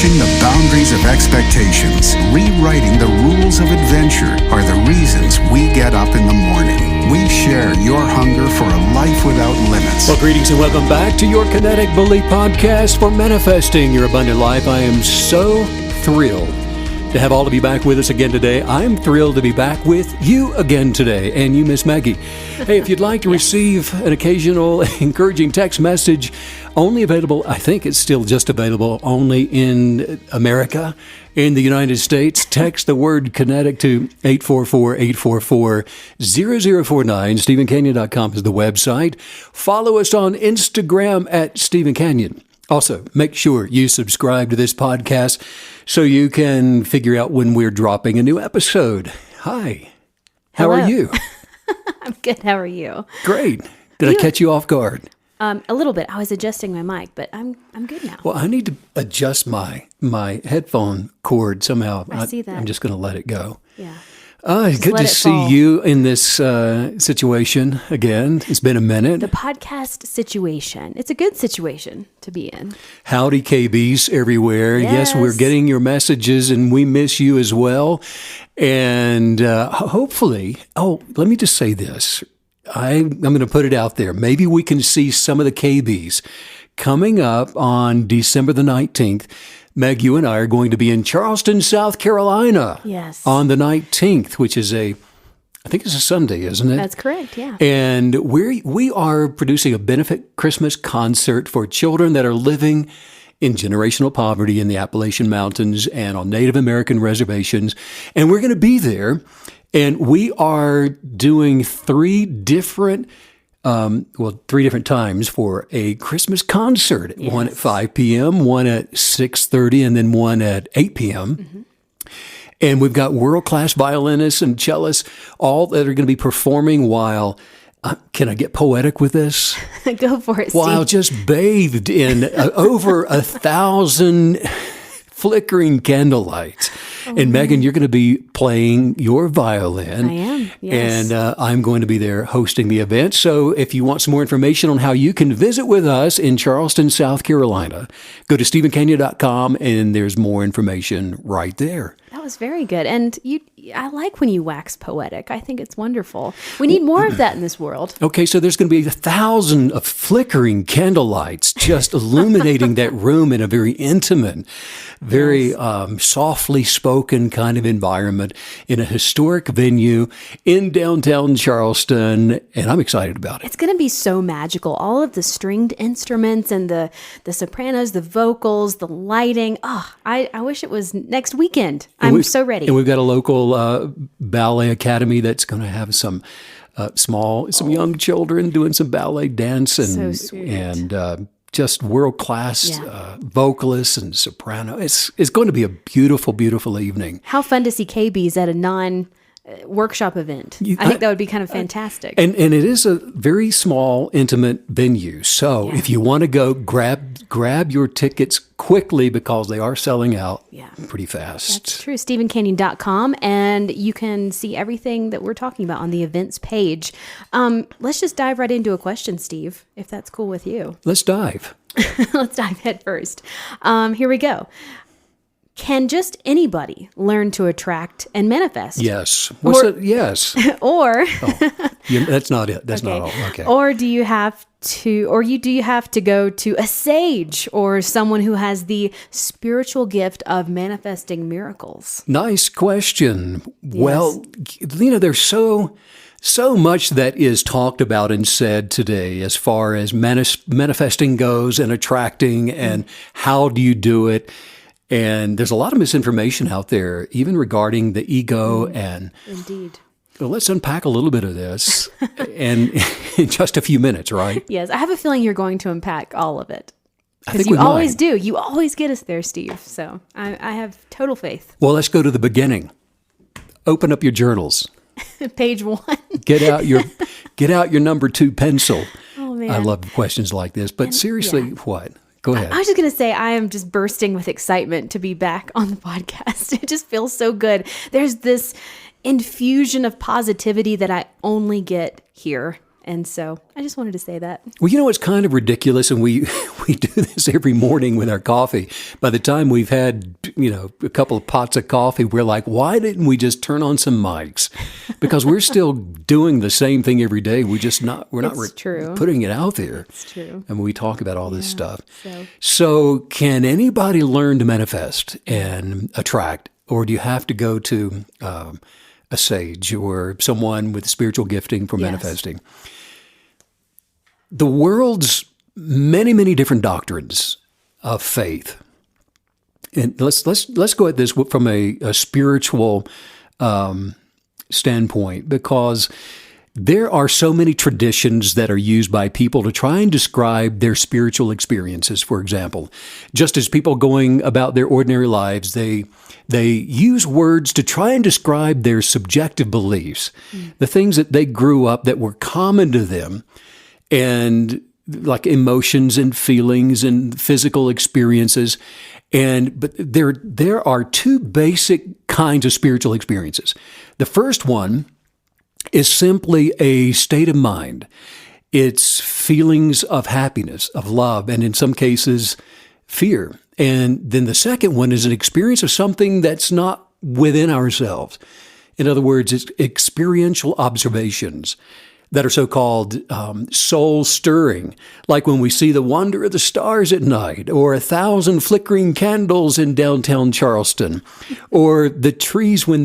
Pushing the boundaries of expectations, rewriting the rules of adventure are the reasons we get up in the morning. We share your hunger for a life without limits. Well, greetings and welcome back to your Kinetic Belief Podcast for manifesting your abundant life. I am so thrilled to have all of you back with us again today. I'm thrilled to be back with you again today, and you, Miss Maggie. Hey, if you'd like to receive an occasional encouraging text message, only available, I think it's still just available only in America, in the United States, text the word kinetic to 844-844-0049. StephenCanyon.com is the website. Follow us on Instagram at Stephen Canyon. Also, make sure you subscribe to this podcast so you can figure out when we're dropping a new episode. Hi. How Hello. are you? I'm good. How are you? Great. Did I catch you off guard? A little bit. I was adjusting my mic, but I'm good now. Well, I need to adjust my headphone cord somehow. I see that. I'm just going to let it go. Yeah. Good let to it see fall. you in this situation again. It's been a minute. The podcast situation. It's a good situation to be in. Howdy, KBs everywhere. Yes, we're Yes. getting your messages, and we miss you as well. And hopefully, let me just say this. I'm going to put it out there. Maybe we can see some of the KBs coming up on December the 19th. Meg, you and I are going to be in Charleston, South Carolina. Yes. On the 19th, which is I think it's a Sunday, isn't it? That's correct, yeah. And we are producing a benefit Christmas concert for children that are living in generational poverty in the Appalachian Mountains and on Native American reservations. And we're going to be there. And we are doing three different times for a Christmas concert. Yes. One at 5 p.m., one at 6:30, and then one at 8 p.m. Mm-hmm. And we've got world-class violinists and cellists, all that are going to be performing while, can I get poetic with this? Go for it, Steve. While just bathed in over 1,000 flickering candlelights. And Megan, you're going to be playing your violin. I am, yes. And I'm going to be there hosting the event. So if you want some more information on how you can visit with us in Charleston, South Carolina, go to StephenCanyon.com and there's more information right there. That was very good. And I like when you wax poetic. I think it's wonderful. We need more of that in this world. Okay, so there's going to be 1,000 of flickering candlelights just illuminating that room in a very intimate, very softly spoken kind of environment in a historic venue in downtown Charleston, and I'm excited about it. It's going to be so magical. All of the stringed instruments and the sopranos, the vocals, the lighting. Oh, I wish it was next weekend. I'm so ready. And we've got a local ballet academy that's going to have some young children doing some ballet dance and So sweet. and just world-class vocalists and soprano. It's going to be a beautiful, beautiful evening. How fun to see KBs at a non-workshop event. I think that would be kind of fantastic. And it is a very small, intimate venue. So if you want to go, grab your tickets quickly because they are selling out pretty fast. That's true. StephenCanyon.com, and you can see everything that we're talking about on the events page. Let's just dive right into a question, Steve, if that's cool with you. Let's dive. Let's dive head first. Here we go. Can just anybody learn to attract and manifest? Yes. Yes. Or That's not it. That's not all. Okay. Or do you have to go to a sage or someone who has the spiritual gift of manifesting miracles? Nice question. Yes. Well, there's so much that is talked about and said today as far as manifesting goes and attracting and how do you do it. And there's a lot of misinformation out there, even regarding the ego. And Indeed. Well, let's unpack a little bit of this in just a few minutes, right? Yes, I have a feeling you're going to unpack all of it. I Because think you we always might. do. You always get us there, Steve. So I have total faith. Well, let's go to the beginning. Open up your journals. Page 1. Get out your number 2 pencil. Oh, man. I love questions like this. But seriously, what? Go ahead. I was just going to say, I am just bursting with excitement to be back on the podcast. It just feels so good. There's this infusion of positivity that I only get here And so I just wanted to say that. Well, you know, it's kind of ridiculous, and we do this every morning with our coffee. By the time we've had, a couple of pots of coffee, we're like, why didn't we just turn on some mics? Because we're still doing the same thing every day. We're not putting it out there. It's true. And we talk about all this stuff. So can anybody learn to manifest and attract, or do you have to go to a sage or someone with spiritual gifting for manifesting? The world's many, many different doctrines of faith. And let's go at this from a spiritual standpoint, because there are so many traditions that are used by people to try and describe their spiritual experiences, for example. Just as people going about their ordinary lives, they use words to try and describe their subjective beliefs, the things that they grew up that were common to them, and like emotions and feelings and physical experiences. But there are two basic kinds of spiritual experiences. The first one is simply a state of mind. It's feelings of happiness, of love, and in some cases, fear. And then the second one is an experience of something that's not within ourselves. In other words, it's experiential observations that are so-called soul-stirring, like when we see the wonder of the stars at night, or 1,000 flickering candles in downtown Charleston, or the trees when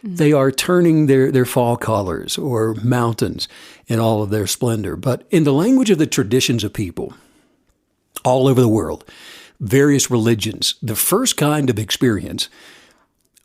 they are turning their fall colors, or mountains in all of their splendor. But in the language of the traditions of people all over the world, various religions, the first kind of experience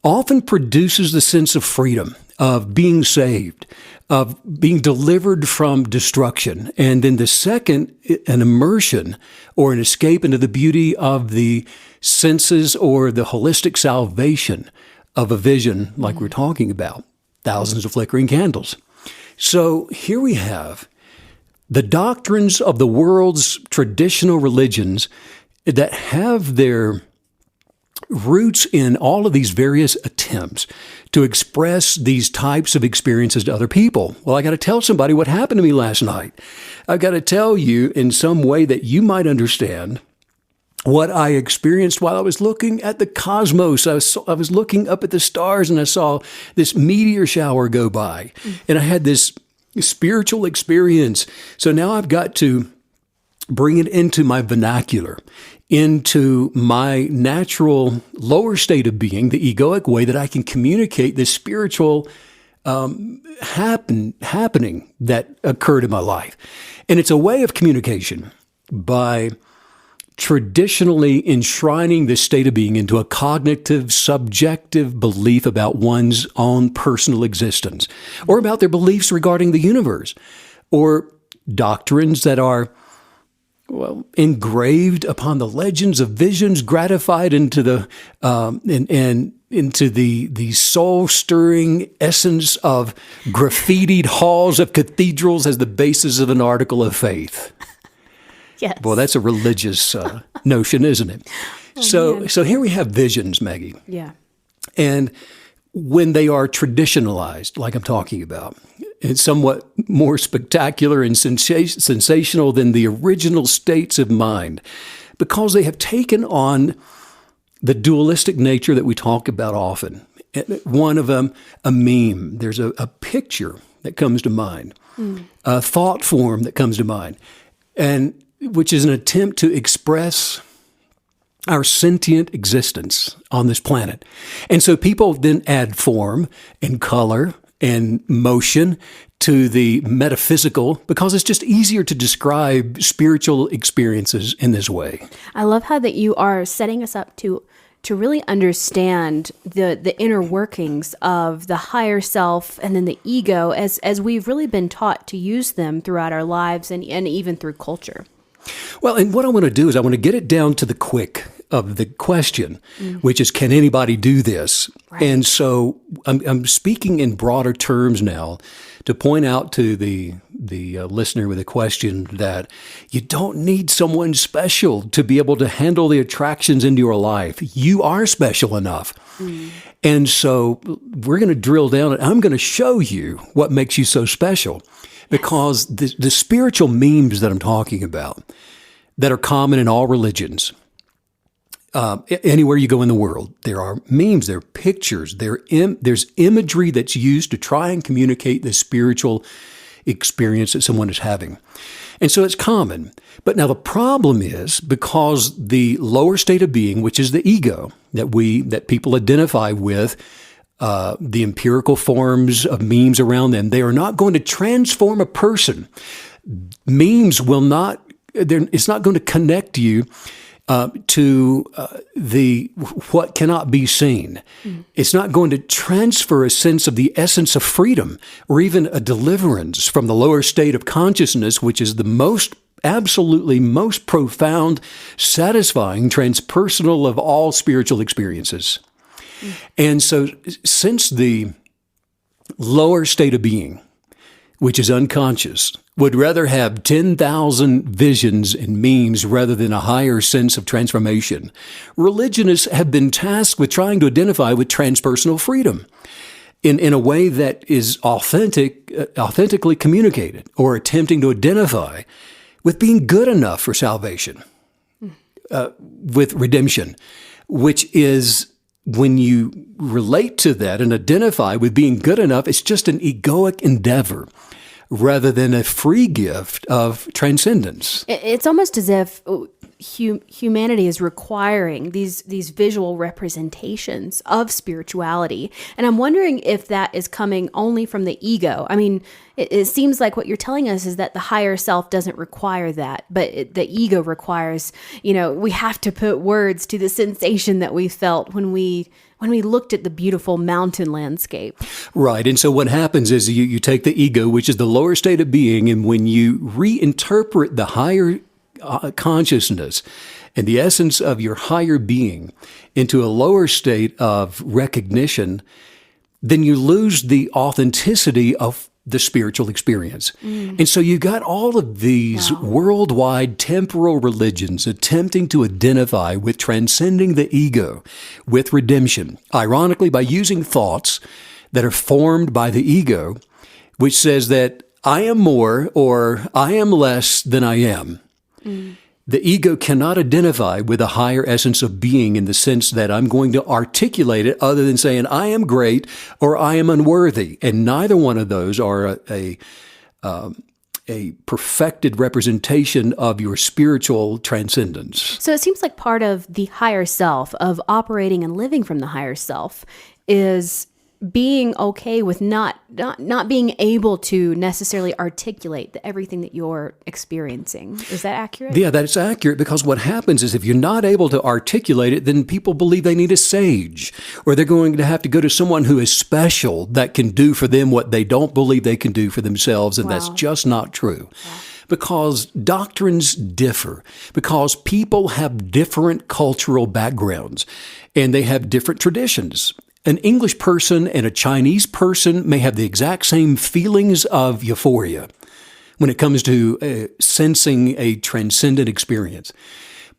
often produces the sense of freedom, of being saved, of being delivered from destruction. And then the second, an immersion or an escape into the beauty of the senses, or the holistic salvation of a vision like we're talking about, thousands of flickering candles. So here we have the doctrines of the world's traditional religions that have their roots in all of these various attempts to express these types of experiences to other people. Well, I got to tell somebody what happened to me last night. I've got to tell you in some way that you might understand what I experienced while I was looking at the cosmos. I was looking up at the stars, and I saw this meteor shower go by, and I had this spiritual experience. So now I've got to bring it into my vernacular, into my natural lower state of being, the egoic way that I can communicate this spiritual happening that occurred in my life. And it's a way of communication by traditionally enshrining this state of being into a cognitive, subjective belief about one's own personal existence, or about their beliefs regarding the universe, or doctrines that are engraved upon the legends of visions gratified into the into the soul-stirring essence of graffitied halls of cathedrals as the basis of an article of faith. Yes. Boy, that's a religious notion, isn't it? So here we have visions, Maggie. Yeah. And when they are traditionalized, like I'm talking about, it's somewhat more spectacular and sensational than the original states of mind, because they have taken on the dualistic nature that we talk about often. One of them, a meme. There's a picture that comes to mind, a thought form that comes to mind, and which is an attempt to express our sentient existence on this planet. And so people then add form and color and motion to the metaphysical, because it's just easier to describe spiritual experiences in this way. I love how that you are setting us up to really understand the inner workings of the higher self and then the ego, as we've really been taught to use them throughout our lives and even through culture. Well, and what I want to do is I want to get it down to the quick of the question, which is, can anybody do this? Right. And so I'm speaking in broader terms now to point out to the listener with a question that you don't need someone special to be able to handle the attractions into your life. You are special enough. And so we're going to drill down, and I'm going to show you what makes you so special. Because the spiritual memes that I'm talking about, that are common in all religions, anywhere you go in the world, there are memes, there are pictures, there's imagery that's used to try and communicate the spiritual experience that someone is having. And so it's common. But now the problem is, because the lower state of being, which is the ego that people identify with, the empirical forms of memes around them, they are not going to transform a person. Memes will not, it's not going to connect you to what cannot be seen. It's not going to transfer a sense of the essence of freedom or even a deliverance from the lower state of consciousness, which is the absolutely most profound, satisfying, transpersonal of all spiritual experiences. And so since the lower state of being, which is unconscious, would rather have 10,000 visions and memes rather than a higher sense of transformation, religionists have been tasked with trying to identify with transpersonal freedom in a way that is authentically communicated, or attempting to identify with being good enough for salvation, with redemption, which is, when you relate to that and identify with being good enough, it's just an egoic endeavor rather than a free gift of transcendence. It's almost as if humanity is requiring these visual representations of spirituality. And I'm wondering if that is coming only from the ego. I mean, it seems like what you're telling us is that the higher self doesn't require that, but the ego requires, we have to put words to the sensation that we felt when we looked at the beautiful mountain landscape. Right. And so what happens is you take the ego, which is the lower state of being, and when you reinterpret the higher consciousness and the essence of your higher being into a lower state of recognition, then you lose the authenticity of the spiritual experience. And so you've got all of these worldwide temporal religions attempting to identify with transcending the ego, with redemption, ironically by using thoughts that are formed by the ego, which says that I am more or I am less than I am. The ego cannot identify with a higher essence of being in the sense that I'm going to articulate it other than saying I am great or I am unworthy. And neither one of those are a perfected representation of your spiritual transcendence. So it seems like part of the higher self, of operating and living from the higher self, is being okay with not being able to necessarily articulate everything that you're experiencing. Is that accurate? Yeah, that's accurate, because what happens is if you're not able to articulate it, then people believe they need a sage, or they're going to have to go to someone who is special that can do for them what they don't believe they can do for themselves, and that's just not true. Because doctrines differ, because people have different cultural backgrounds, and they have different traditions. An English person and a Chinese person may have the exact same feelings of euphoria when it comes to sensing a transcendent experience.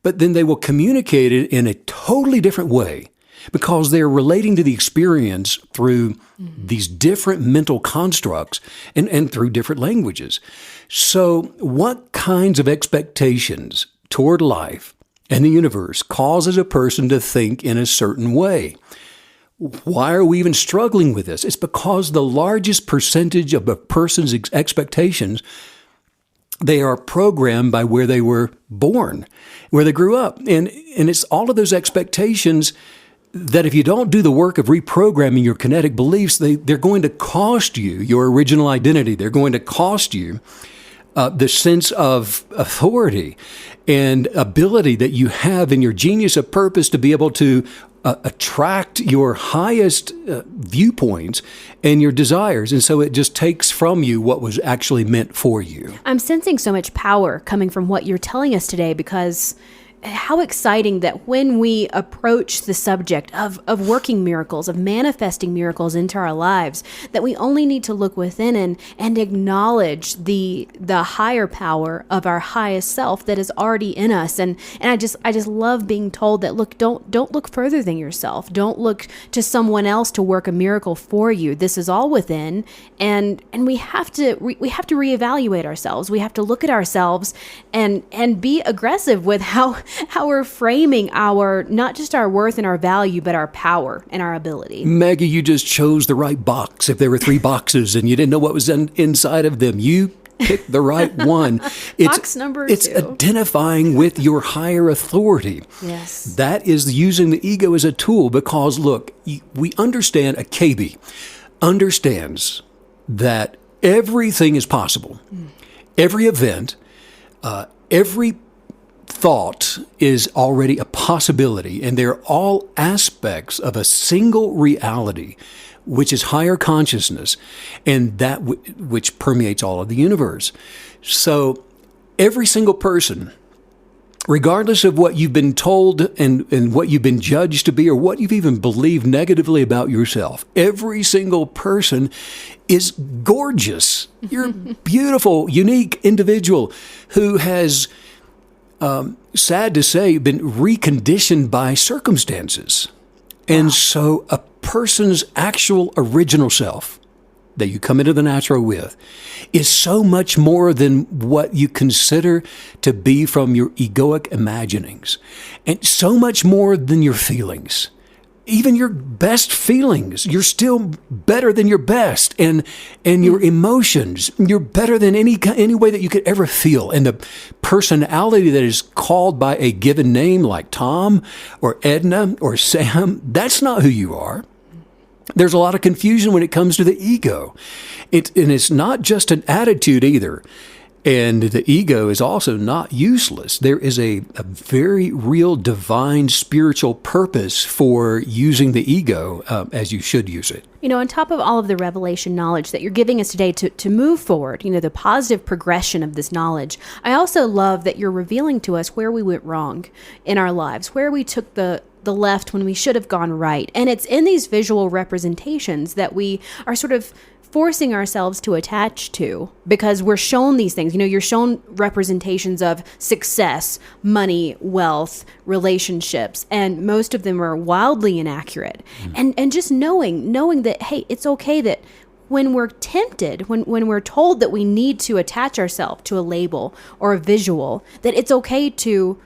But then they will communicate it in a totally different way because they're relating to the experience through these different mental constructs and through different languages. So what kinds of expectations toward life and the universe causes a person to think in a certain way? Why are we even struggling with this? It's because the largest percentage of a person's expectations, they are programmed by where they were born, where they grew up. And it's all of those expectations that if you don't do the work of reprogramming your kinetic beliefs, they're going to cost you your original identity. They're going to cost you the sense of authority and ability that you have in your genius of purpose to be able to attract your highest viewpoints and your desires. And so it just takes from you what was actually meant for you. I'm sensing so much power coming from what you're telling us today, because how exciting that when we approach the subject of working miracles, of manifesting miracles into our lives, that we only need to look within and acknowledge the higher power of our highest self that is already in us. And I just love being told that, look, don't look further than yourself. Don't look to someone else to work a miracle for you. This is all within, and we have to reevaluate ourselves. We have to look at ourselves and be aggressive with how we're framing our, not just our worth and our value, but our power and our ability. Maggie, you just chose the right box. If there were 3 boxes and you didn't know what was inside of them, you picked the right one. Box number 2. It's identifying with your higher authority. Yes. That is using the ego as a tool, because look, we understand, a KB understands that everything is possible. Every event, every thought is already a possibility, and they're all aspects of a single reality, which is higher consciousness, and that which permeates all of the universe. So every single person, regardless of what you've been told and what you've been judged to be, or what you've even believed negatively about yourself, every single person is gorgeous. You're a beautiful, unique individual who has, sad to say, been reconditioned by circumstances. And so a person's actual original self that you come into the natural with is so much more than what you consider to be from your egoic imaginings, and so much more than your feelings. Even your best feelings, you're still better than your best, and your emotions, you're better than any way that you could ever feel. And the personality that is called by a given name like Tom or Edna or Sam, that's not who you are. There's a lot of confusion when it comes to the ego. And it's not just an attitude either. And the ego is also not useless. There is a very real divine spiritual purpose for using the ego as you should use it. On top of all of the revelation knowledge that you're giving us today to move forward, the positive progression of this knowledge, I also love that you're revealing to us where we went wrong in our lives, where we took the left when we should have gone right. And it's in these visual representations that we are sort of forcing ourselves to attach to, because we're shown these things. You're shown representations of success, money, wealth, relationships, and most of them are wildly inaccurate. And just knowing that, hey, it's okay that when we're tempted, when we're told that we need to attach ourselves to a label or a visual, that it's okay to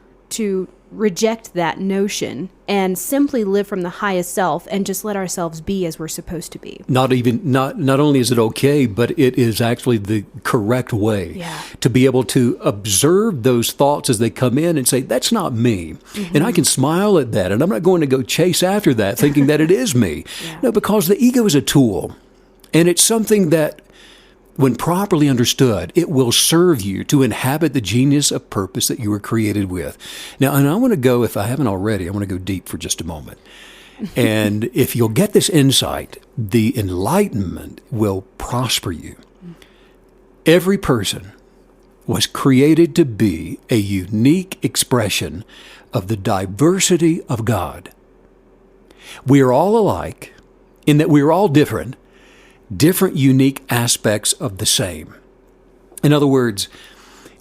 reject that notion and simply live from the highest self and just let ourselves be as we're supposed to be. Not only is it okay, but it is actually the correct way to be able to observe those thoughts as they come in and say, that's not me. And I can smile at that, and I'm not going to go chase after that thinking that it is me. No, because the ego is a tool, and it's something that, when properly understood, it will serve you to inhabit the genius of purpose that you were created with. Now, and I want to go, if I haven't already, I want to go deep for just a moment. And if you'll get this insight, the enlightenment will prosper you. Every person was created to be a unique expression of the diversity of God. We are all alike in that we are all different unique aspects of the same. In other words,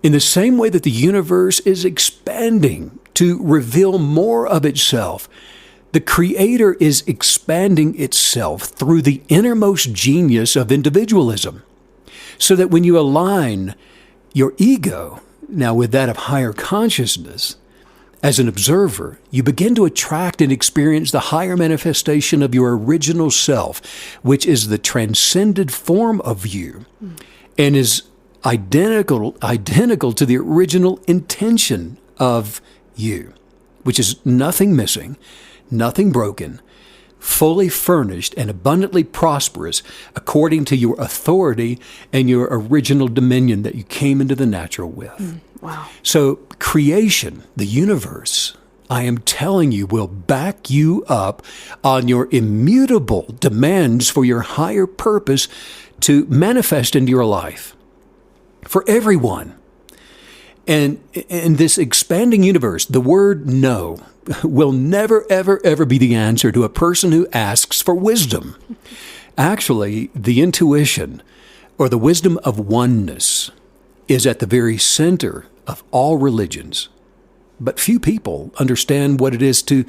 in the same way that the universe is expanding to reveal more of itself, the Creator is expanding itself through the innermost genius of individualism. So that when you align your ego, now with that of higher consciousness, as an observer, you begin to attract and experience the higher manifestation of your original self, which is the transcended form of you, and is identical to the original intention of you, which is nothing missing, nothing broken, fully furnished and abundantly prosperous according to your authority and your original dominion that you came into the natural with. Wow. So creation, the universe, I am telling you, will back you up on your immutable demands for your higher purpose to manifest into your life for everyone. And in this expanding universe, the word no will never, ever, ever be the answer to a person who asks for wisdom. Actually, the intuition or the wisdom of oneness is at the very center of all religions. But few people understand what it is to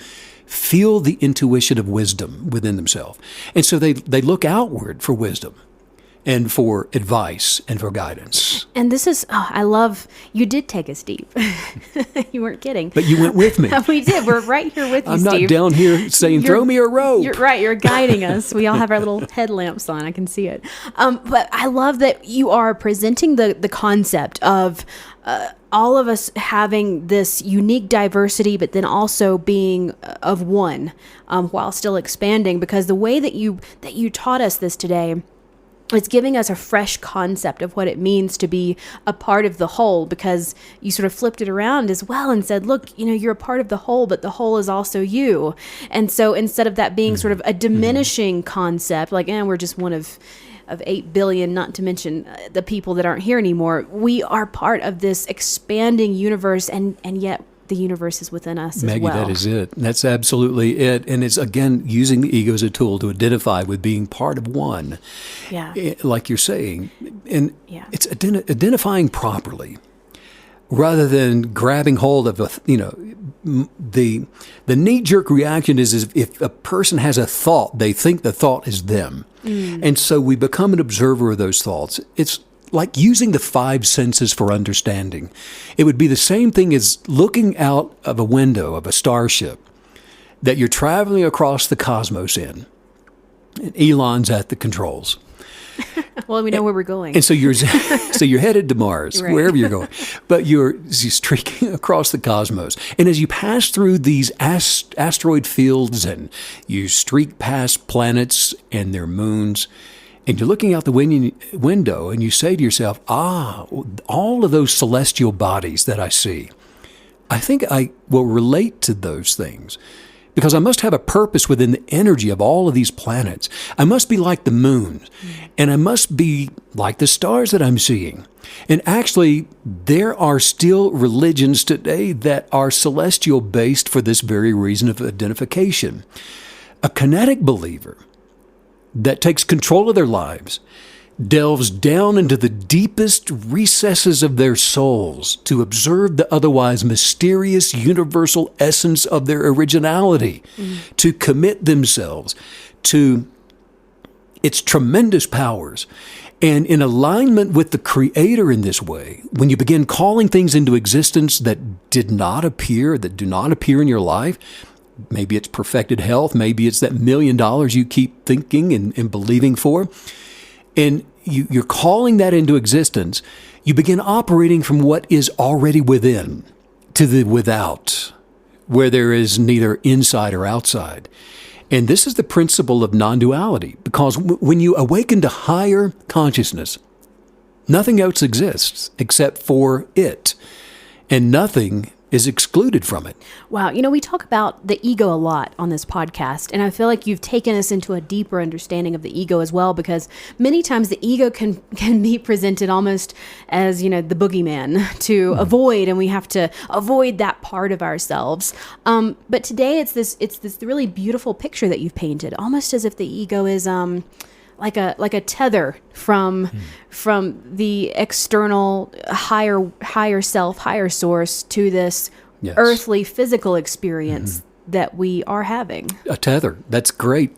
feel the intuition of wisdom within themselves. And so they look outward for wisdom and for advice and for guidance. And this is, I love, you did take us deep. You weren't kidding. But you went with me. We did. We're right here with you, I'm Steve. not down here saying, throw me a rope. You're right. You're guiding us. We all have our little headlamps on. I can see it. But I love that you are presenting the concept of all of us having this unique diversity, but then also being of one while still expanding. Because the way that you taught us this today, it's giving us a fresh concept of what it means to be a part of the whole, because you sort of flipped it around as well and said, look, you're a part of the whole, but the whole is also you. And so instead of that being sort of a diminishing concept, like, we're just one of 8 billion, not to mention the people that aren't here anymore, we are part of this expanding universe, and yet the universe is within us Maggie, as well. that is it. That's absolutely it. And it's, again, using the ego as a tool to identify with being part of one. Yeah. Like you're saying. And it's identifying properly rather than grabbing hold of, the knee-jerk reaction is if a person has a thought, they think the thought is them. And so we become an observer of those thoughts. It's like using the 5 senses for understanding. It would be the same thing as looking out of a window of a starship that you're traveling across the cosmos in. And Elon's at the controls. Well, we know where we're going. And so you're headed to Mars, Right. wherever you're going. But you're streaking across the cosmos. And as you pass through these asteroid fields and you streak past planets and their moons, and you're looking out the window and you say to yourself, all of those celestial bodies that I see, I think I will relate to those things because I must have a purpose within the energy of all of these planets. I must be like the moon, and I must be like the stars that I'm seeing. And actually, there are still religions today that are celestial based for this very reason of identification. A kinetic believer that takes control of their lives, delves down into the deepest recesses of their souls to observe the otherwise mysterious universal essence of their originality, to commit themselves to its tremendous powers. And in alignment with the Creator in this way, when you begin calling things into existence that do not appear in your life, maybe it's perfected health. Maybe it's that $1 million you keep thinking and believing for. And you're calling that into existence. You begin operating from what is already within to the without, where there is neither inside or outside. And this is the principle of non-duality, because when you awaken to higher consciousness, nothing else exists except for it, and nothing is excluded from it. Wow. We talk about the ego a lot on this podcast, and I feel like you've taken us into a deeper understanding of the ego as well, because many times the ego can be presented almost as, the boogeyman to avoid, and we have to avoid that part of ourselves. But today it's this really beautiful picture that you've painted, almost as if the ego is like a tether from the external higher self, higher source to this earthly physical experience that we are having. A tether. That's great,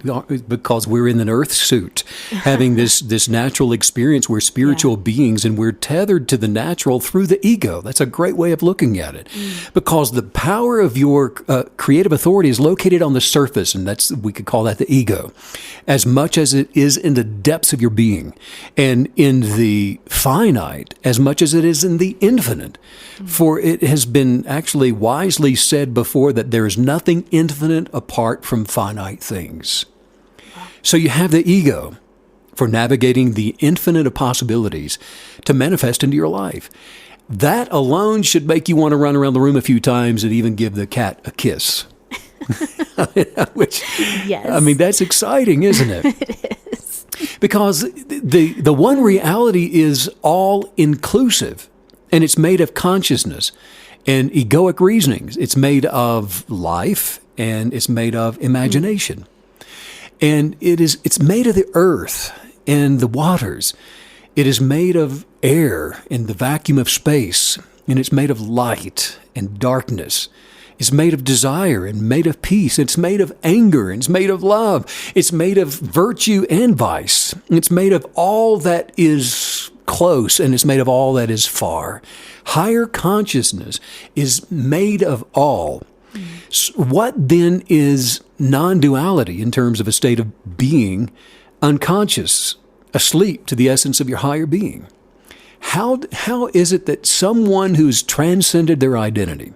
because we're in an earth suit having this natural experience. We're spiritual beings, and we're tethered to the natural through the ego. That's a great way of looking at it, because the power of your creative authority is located on the surface, and we could call that the ego, as much as it is in the depths of your being, and in the finite as much as it is in the infinite. For it has been actually wisely said before that there is nothing infinite apart from finite things. So you have the ego for navigating the infinite of possibilities to manifest into your life. That alone should make you want to run around the room a few times and even give the cat a kiss. Which, yes. That's exciting, isn't it? It is. Because the one reality is all inclusive. and it's made of consciousness and egoic reasonings. It's made of life, and it's made of imagination. And it's made of the earth and the waters. It is made of air and the vacuum of space, and it's made of light and darkness. It's made of desire and made of peace. It's made of anger and it's made of love. It's made of virtue and vice. It's made of all that is close, and it's made of all that is far. Higher consciousness is made of all. What then is non-duality in terms of a state of being unconscious, asleep to the essence of your higher being? How is it that someone who's transcended their identity,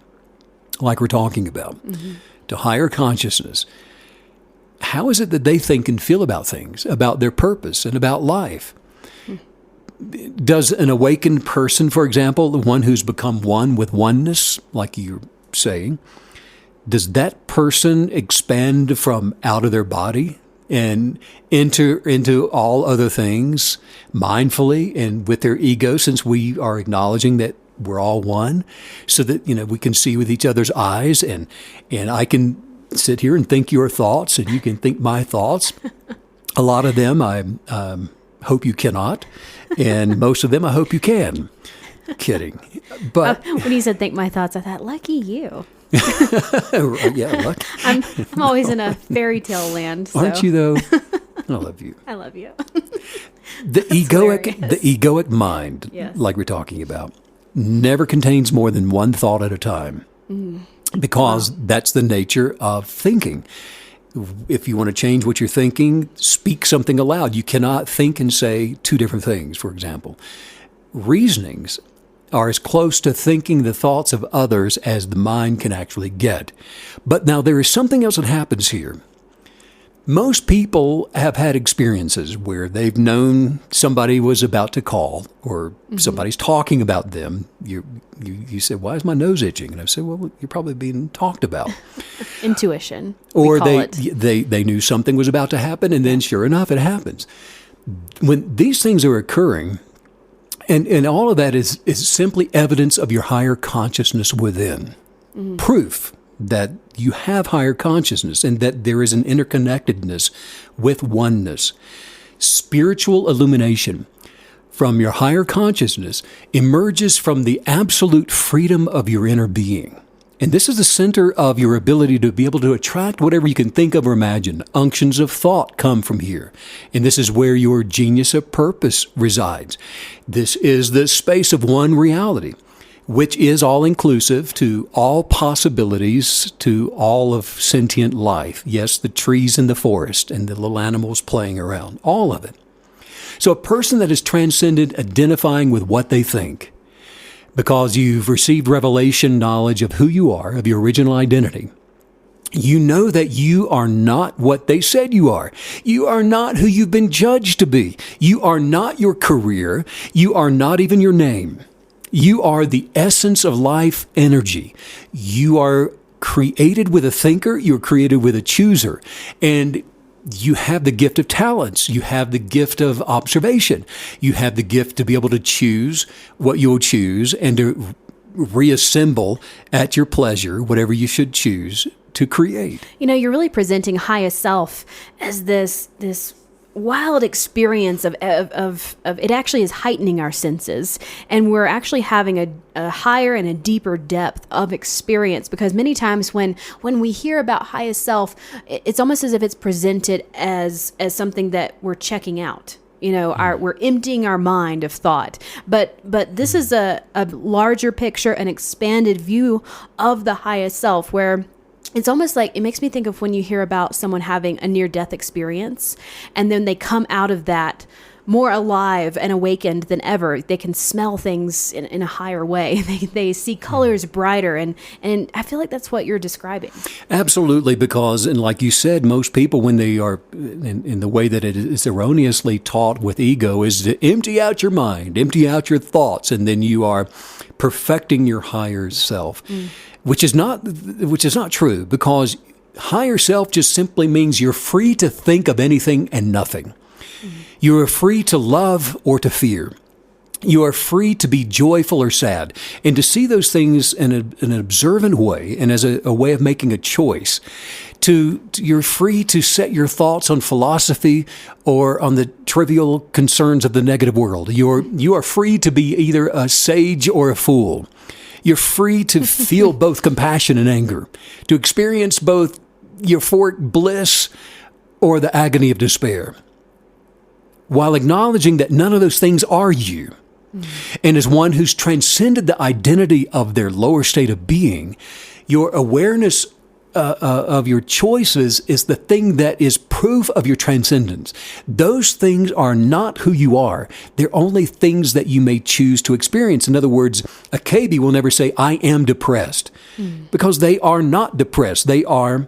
like we're talking about, to higher consciousness, how is it that they think and feel about things, about their purpose and about life? Does an awakened person, for example, the one who's become one with oneness, like you're saying, does that person expand from out of their body and into all other things mindfully and with their ego, since we are acknowledging that we're all one, so that, we can see with each other's eyes, and I can sit here and think your thoughts and you can think my thoughts. A lot of them I hope you cannot, and most of them I hope you can. Kidding. But when you said think my thoughts, I thought, lucky you. Yeah, lucky. I'm always in a fairy tale land. So. Aren't you though? I love you. I love you. The egoic mind, yes, like we're talking about, never contains more than one thought at a time, because that's the nature of thinking. If you want to change what you're thinking, speak something aloud. You cannot think and say two different things, for example. Reasonings are as close to thinking the thoughts of others as the mind can actually get. But now there is something else that happens here. Most people have had experiences where they've known somebody was about to call, or somebody's talking about them. You say, "Why is my nose itching?" And I say, "Well, you're probably being talked about." Intuition. Or they knew something was about to happen, and then sure enough, it happens. When these things are occurring, and all of that is simply evidence of your higher consciousness within, proof that you have higher consciousness and that there is an interconnectedness with oneness. Spiritual illumination from your higher consciousness emerges from the absolute freedom of your inner being. And this is the center of your ability to be able to attract whatever you can think of or imagine. Unctions of thought come from here. And this is where your genius of purpose resides. This is the space of one reality, which is all-inclusive to all possibilities, to all of sentient life. Yes, the trees in the forest and the little animals playing around, all of it. So a person that is transcended identifying with what they think, because you've received revelation knowledge of who you are, of your original identity, you know that you are not what they said you are. You are not who you've been judged to be. You are not your career. You are not even your name. You are the essence of life energy. You are created with a thinker. You're created with a chooser. And you have the gift of talents. You have the gift of observation. You have the gift to be able to choose what you'll choose and to reassemble at your pleasure whatever you should choose to create. You're really presenting highest self as this wild experience of it actually is heightening our senses, and we're actually having a higher and a deeper depth of experience, because many times when we hear about highest self, it's almost as if it's presented as something that we're checking out. We're emptying our mind of thought, but this is a larger picture, an expanded view of the highest self, where it's almost like, it makes me think of when you hear about someone having a near-death experience, and then they come out of that more alive and awakened than ever. They can smell things in a higher way. They see colors brighter, and I feel like that's what you're describing. Absolutely, because, and like you said, most people, when they are in the way that it is erroneously taught with ego, is to empty out your mind, empty out your thoughts, and then you are perfecting your higher self. Which is not true, because higher self just simply means you're free to think of anything and nothing. You are free to love or to fear. You are free to be joyful or sad, and to see those things in an observant way and as a way of making a choice. You're free to set your thoughts on philosophy or on the trivial concerns of the negative world. You are free to be either a sage or a fool. You're free to feel both compassion and anger, to experience both euphoric bliss or the agony of despair, while acknowledging that none of those things are you. And as one who's transcended the identity of their lower state of being, your awareness of your choices is the thing that is proof of your transcendence. Those things are not who you are. They're only things that you may choose to experience. In other words, a KB will never say, I am depressed, because they are not depressed. They are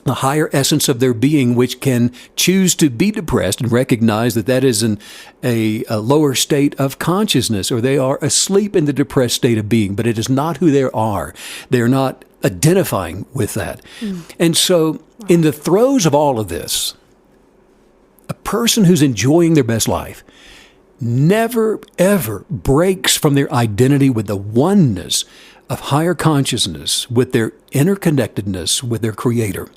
a higher essence of their being, which can choose to be depressed and recognize that that is a lower state of consciousness, or they are asleep in the depressed state of being, but it is not who they are. They're not identifying with that. And so in the throes of all of this, a person who's enjoying their best life never, ever breaks from their identity with the oneness of higher consciousness, with their interconnectedness with their Creator.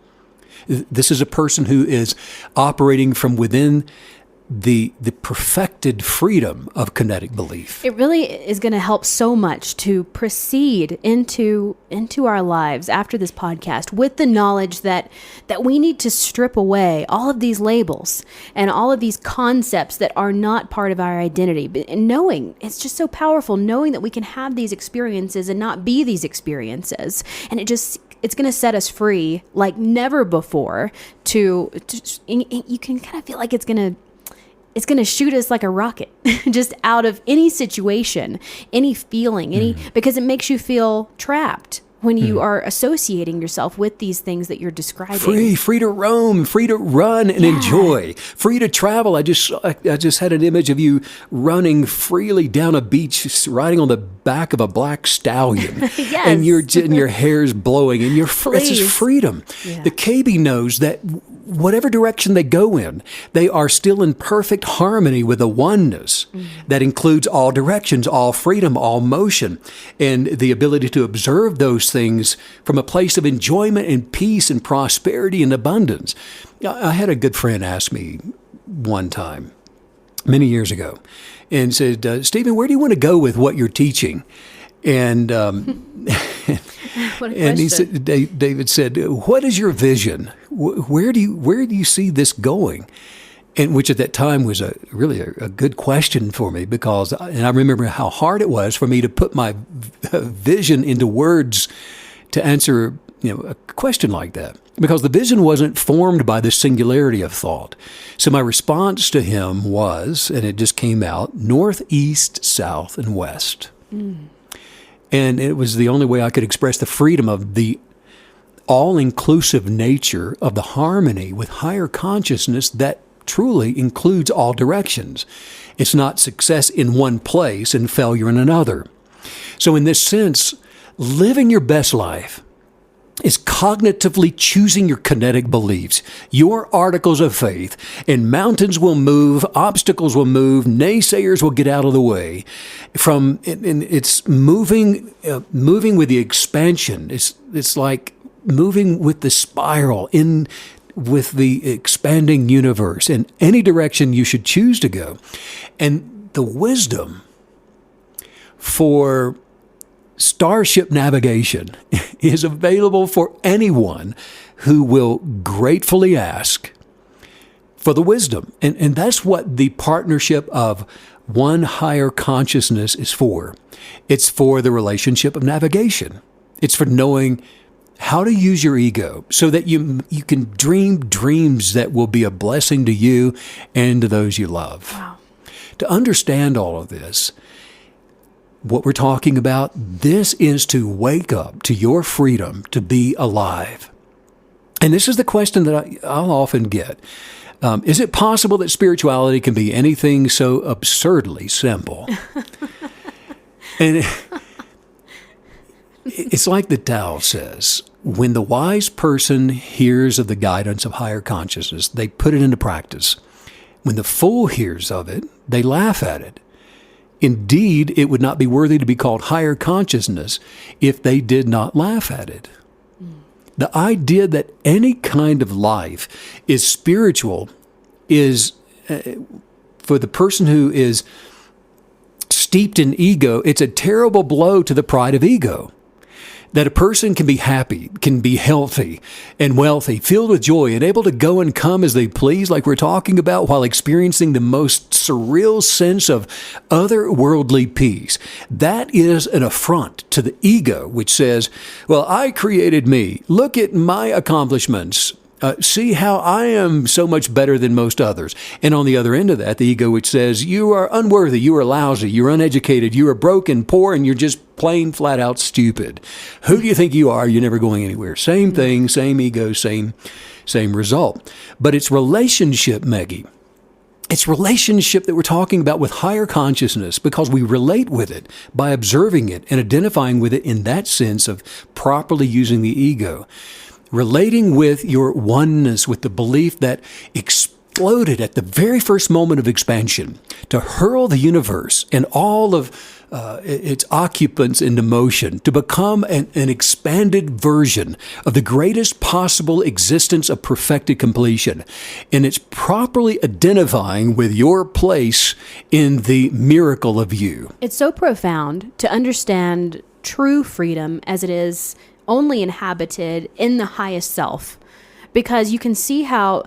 This is a person who is operating from within the perfected freedom of kinetic belief. It really is going to help so much to proceed into our lives after this podcast with the knowledge that we need to strip away all of these labels and all of these concepts that are not part of our identity. And knowing, it's just so powerful, knowing that we can have these experiences and not be these experiences. And it's going to set us free like never before you can kind of feel like it's going to shoot us like a rocket just out of any situation, any feeling, because it makes you feel trapped when you are associating yourself with these things that you're describing. Free to roam, free to run and enjoy, free to travel. I just had an image of you running freely down a beach, riding on the back of a black stallion. Yes. And your hair's blowing, and it's just freedom. Yeah. The KB knows that whatever direction they go in, they are still in perfect harmony with the oneness that includes all directions, all freedom, all motion, and the ability to observe those things from a place of enjoyment and peace and prosperity and abundance. I had a good friend ask me one time, many years ago, and said, Stephen, where do you want to go with what you're teaching? And What a and he question. said, David said, what is your vision? Where do you see this going? And which at that time was really a good question for me, because I remember how hard it was for me to put my vision into words to answer a question like that, because the vision wasn't formed by the singularity of thought. So my response to him was, and it just came out, north, east, south, and west. And it was the only way I could express the freedom of the all-inclusive nature of the harmony with higher consciousness that truly includes all directions. It's not success in one place and failure in another. So in this sense, living your best life is cognitively choosing your kinetic beliefs, your articles of faith, and mountains will move, obstacles will move, naysayers will get out of the way. It's moving with the expansion. It's like moving with the spiral in with the expanding universe in any direction you should choose to go. And the wisdom for starship navigation is available for anyone who will gratefully ask for the wisdom. And that's what the partnership of one higher consciousness is for. It's for the relationship of navigation. It's for knowing how to use your ego so that you can dream dreams that will be a blessing to you and to those you love. Wow. To understand all of this, what we're talking about, this is to wake up to your freedom to be alive. And this is the question that I'll often get. Is it possible that spirituality can be anything so absurdly simple? And it's like the Tao says, when the wise person hears of the guidance of higher consciousness, they put it into practice. When the fool hears of it, they laugh at it. Indeed, it would not be worthy to be called higher consciousness if they did not laugh at it. The idea that any kind of life is spiritual is, for the person who is steeped in ego, it's a terrible blow to the pride of ego. That a person can be happy, can be healthy and wealthy, filled with joy, and able to go and come as they please, like we're talking about, while experiencing the most surreal sense of otherworldly peace. That is an affront to the ego, which says, well, I created me. Look at my accomplishments. See how I am so much better than most others. And on the other end of that, the ego which says, you are unworthy, you are lousy, you're uneducated, you are broken, poor, and you're just plain flat out stupid. Who do you think you are? You're never going anywhere. Same thing, same ego, same result. But it's relationship, Maggie. It's relationship that we're talking about with higher consciousness, because we relate with it by observing it and identifying with it in that sense of properly using the ego. Relating with your oneness, with the belief that exploded at the very first moment of expansion to hurl the universe and all of its occupants into motion, to become an expanded version of the greatest possible existence of perfected completion. And it's properly identifying with your place in the miracle of you. It's so profound to understand true freedom as it is only inhabited in the highest self, because you can see how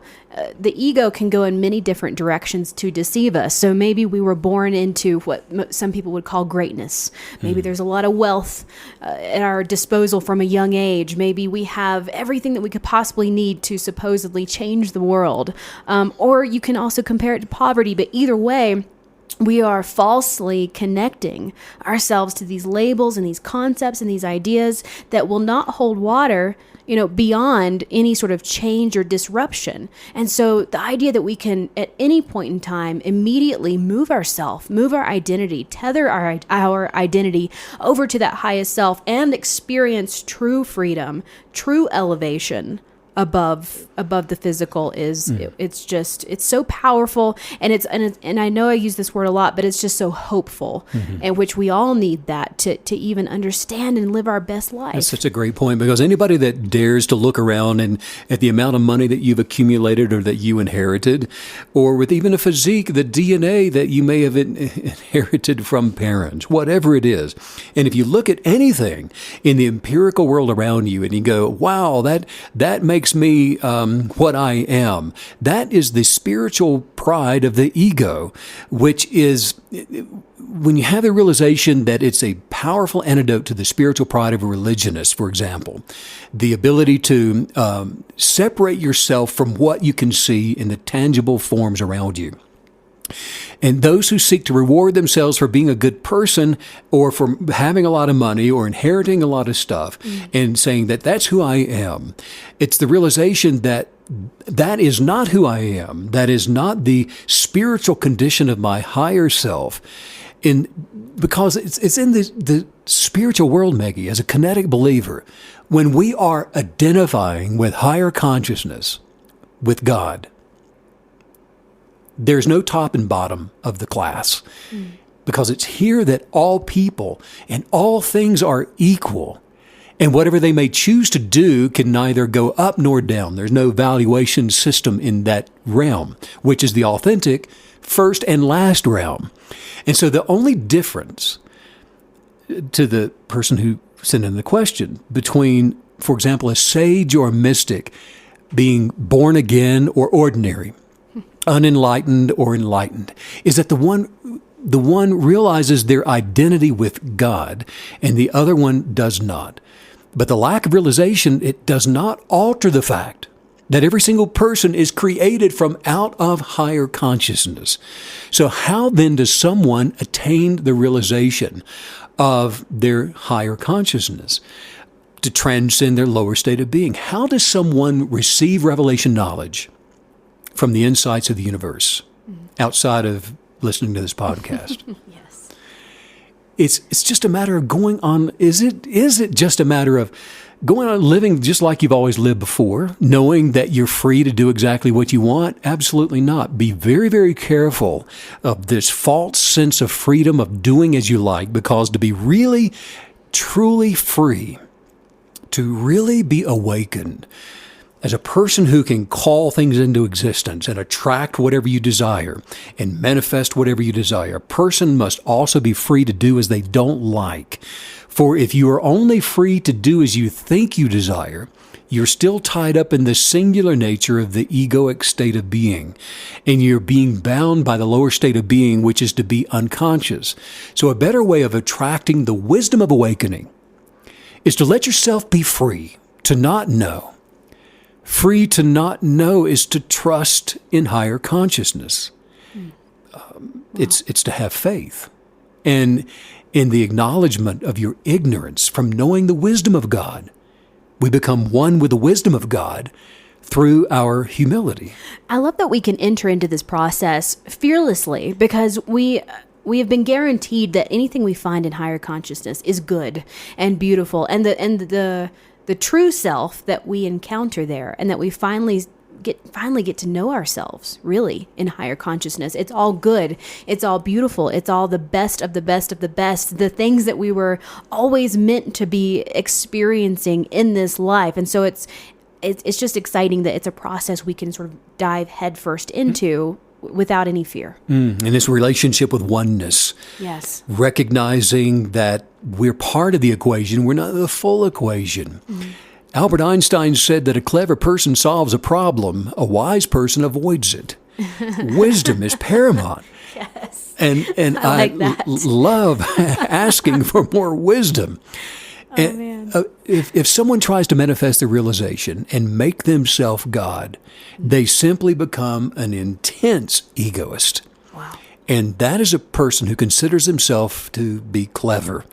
the ego can go in many different directions to deceive us. So maybe we were born into what some people would call greatness. Maybe there's a lot of wealth at our disposal from a young age. Maybe we have everything that we could possibly need to supposedly change the world. Or you can also compare it to poverty. But either way, we are falsely connecting ourselves to these labels and these concepts and these ideas that will not hold water, beyond any sort of change or disruption. And so the idea that we can at any point in time immediately move ourselves, move our identity, tether our identity over to that highest self and experience true freedom, true elevation above the physical it's so powerful, and I know I use this word a lot, but it's just so hopeful, and which we all need that to even understand and live our best life. That's such a great point, because anybody that dares to look around and at the amount of money that you've accumulated or that you inherited, or with even a physique, the DNA that you may have inherited from parents, whatever it is, and if you look at anything in the empirical world around you and you go, wow, that makes me what I am. That is the spiritual pride of the ego, which is, when you have the realization that it's a powerful antidote to the spiritual pride of a religionist, for example, the ability to separate yourself from what you can see in the tangible forms around you. And those who seek to reward themselves for being a good person or for having a lot of money or inheriting a lot of stuff and saying that that's who I am, it's the realization that that is not who I am. That is not the spiritual condition of my higher self. Because it's in the spiritual world, Maggie, as a kinetic believer, when we are identifying with higher consciousness, with God, there's no top and bottom of the class, because it's here that all people and all things are equal, and whatever they may choose to do can neither go up nor down. There's no valuation system in that realm, which is the authentic first and last realm. And so the only difference, to the person who sent in the question, between, for example, a sage or a mystic being born again or ordinary, unenlightened or enlightened, is that the one realizes their identity with God and the other one does not. But the lack of realization, it does not alter the fact that every single person is created from out of higher consciousness. So how then does someone attain the realization of their higher consciousness to transcend their lower state of being? How does someone receive revelation knowledge from the insights of the universe outside of listening to this podcast? Yes. It's just a matter of going on. Is it just a matter of Going on living just like you've always lived before, knowing that you're free to do exactly what you want? Absolutely not. Be very, very careful of this false sense of freedom of doing as you like, because to be really, truly free, to really be awakened, as a person who can call things into existence and attract whatever you desire and manifest whatever you desire, a person must also be free to do as they don't like. For if you are only free to do as you think you desire, you're still tied up in the singular nature of the egoic state of being, and you're being bound by the lower state of being, which is to be unconscious. So a better way of attracting the wisdom of awakening is to let yourself be free to not know. Free to not know is to trust in higher consciousness. It's to have faith. And in the acknowledgement of your ignorance from knowing the wisdom of God, we become one with the wisdom of God through our humility. I love that we can enter into this process fearlessly, because we have been guaranteed that anything we find in higher consciousness is good and beautiful, and the true self that we encounter there, and that we finally get to know ourselves really in higher consciousness. It's all good. It's all beautiful. It's all the best of the best of the best, the things that we were always meant to be experiencing in this life. And so it's just exciting that it's a process we can sort of dive headfirst into without any fear. And this relationship with oneness. Yes. Recognizing that we're part of the equation, we're not the full equation. Albert Einstein said that a clever person solves a problem, a wise person avoids it. Wisdom is paramount. Yes. And I like that. Love asking for more wisdom. Man. If someone tries to manifest the realization and make themselves God, they simply become an intense egoist. Wow. And that is a person who considers himself to be clever.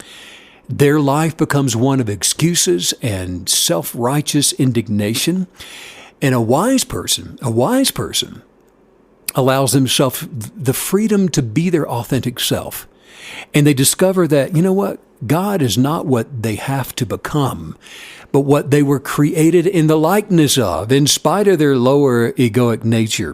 Their life becomes one of excuses and self-righteous indignation. And a wise person allows themselves the freedom to be their authentic self. And they discover that, you know what? God is not what they have to become, but what they were created in the likeness of, in spite of their lower egoic nature,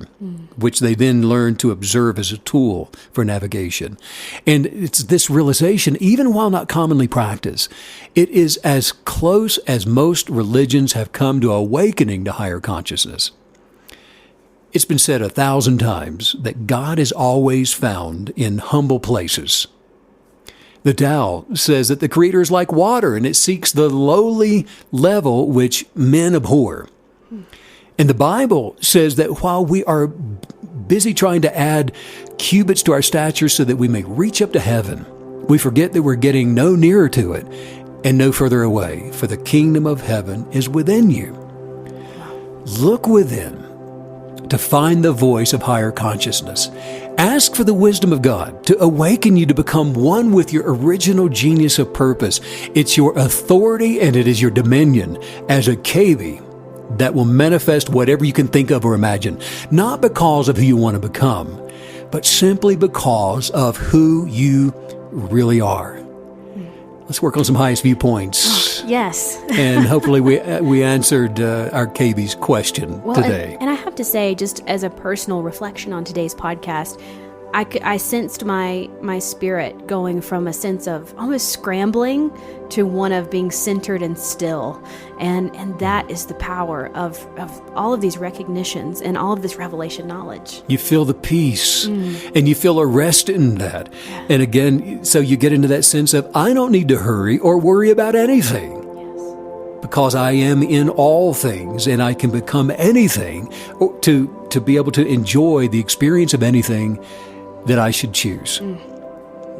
which they then learn to observe as a tool for navigation. And it's this realization, even while not commonly practiced, it is as close as most religions have come to awakening to higher consciousness. It's been said 1,000 times that God is always found in humble places. The Tao says that the Creator is like water, and it seeks the lowly level which men abhor. And the Bible says that while we are busy trying to add cubits to our stature so that we may reach up to heaven, we forget that we're getting no nearer to it and no further away, for the kingdom of heaven is within you. Look within to find the voice of higher consciousness. Ask for the wisdom of God to awaken you to become one with your original genius of purpose. It's your authority and it is your dominion as a KB that will manifest whatever you can think of or imagine, not because of who you want to become, but simply because of who you really are. Let's work on some highest viewpoints. Yes. And hopefully we answered our KB's question today. And I have to say, just as a personal reflection on today's podcast, I sensed my spirit going from a sense of almost scrambling to one of being centered and still. And that is the power of all of these recognitions and all of this revelation knowledge. You feel the peace and you feel a rest in that. Yeah. And again, so you get into that sense of, I don't need to hurry or worry about anything. Because I am in all things and I can become anything to be able to enjoy the experience of anything that I should choose.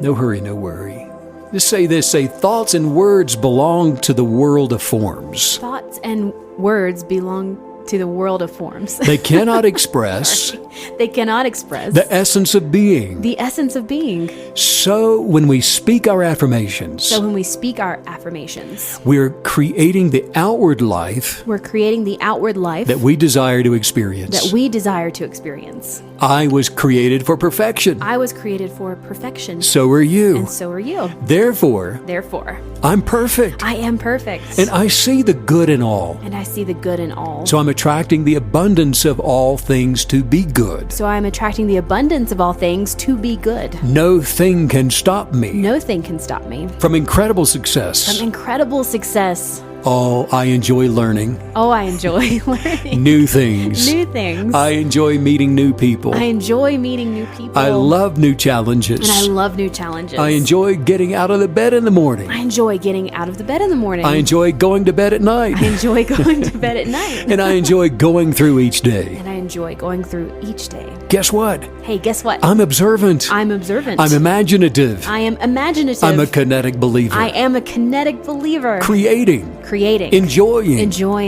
No hurry, no worry. Just say this, say thoughts and words belong to the world of forms. Thoughts and words belong to the world of forms. They cannot express They cannot express. The essence of being. The essence of being. So when we speak our affirmations, So when we speak our affirmations, we're creating the outward life we're creating the outward life that we desire to experience. that we desire to experience. I was created for perfection. I was created for perfection. So are you. And so are you. Therefore, Therefore, I'm perfect. I am perfect. And I see the good in all. And I see the good in all. So I'm attracting the abundance of all things to be good. So I'm attracting the abundance of all things to be good. No thing can stop me No thing can stop me from incredible success. from incredible success. Oh, I enjoy learning Oh, I enjoy learning new things. new things. I enjoy meeting new people. I enjoy meeting new people. I love new challenges. And I love new challenges. I enjoy getting out of the bed in the morning. I enjoy getting out of the bed in the morning. I enjoy going to bed at night. I enjoy going to bed at night. And I enjoy going through each day. And I enjoy going through each day. Guess what? Hey, guess what? I'm observant. I'm observant. I'm imaginative. I am imaginative. I'm a kinetic believer. I am a kinetic believer. Creating. Creating. Enjoying.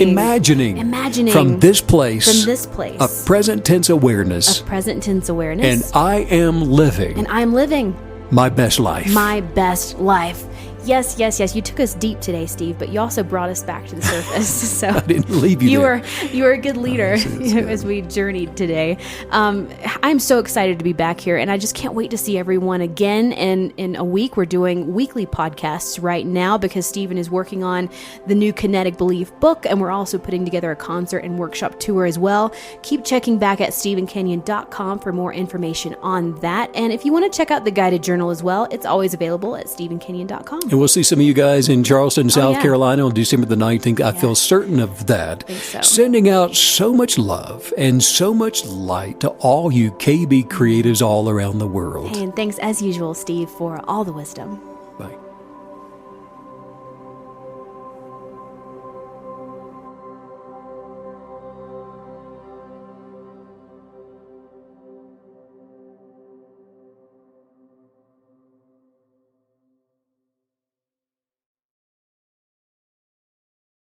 Imagining. From this place. From this place. Of present tense awareness. Of present tense awareness. And I am living. And I'm living. My best life. My best life. Yes, yes, yes. You took us deep today, Steve, but you also brought us back to the surface. So I didn't leave you there. You were a good leader as we journeyed today. I'm so excited to be back here, and I just can't wait to see everyone again. And in a week, we're doing weekly podcasts right now because Stephen is working on the new Kinetic Belief book, and we're also putting together a concert and workshop tour as well. Keep checking back at stephenkenyon.com for more information on that. And if you want to check out the guided journal as well, it's always available at stephenkenyon.com. And we'll see some of you guys in Charleston, South yeah. Carolina on December the 19th. I feel certain of that. I think so. Sending out so much love and so much light to all you KB creatives all around the world. And thanks as usual, Steve, for all the wisdom.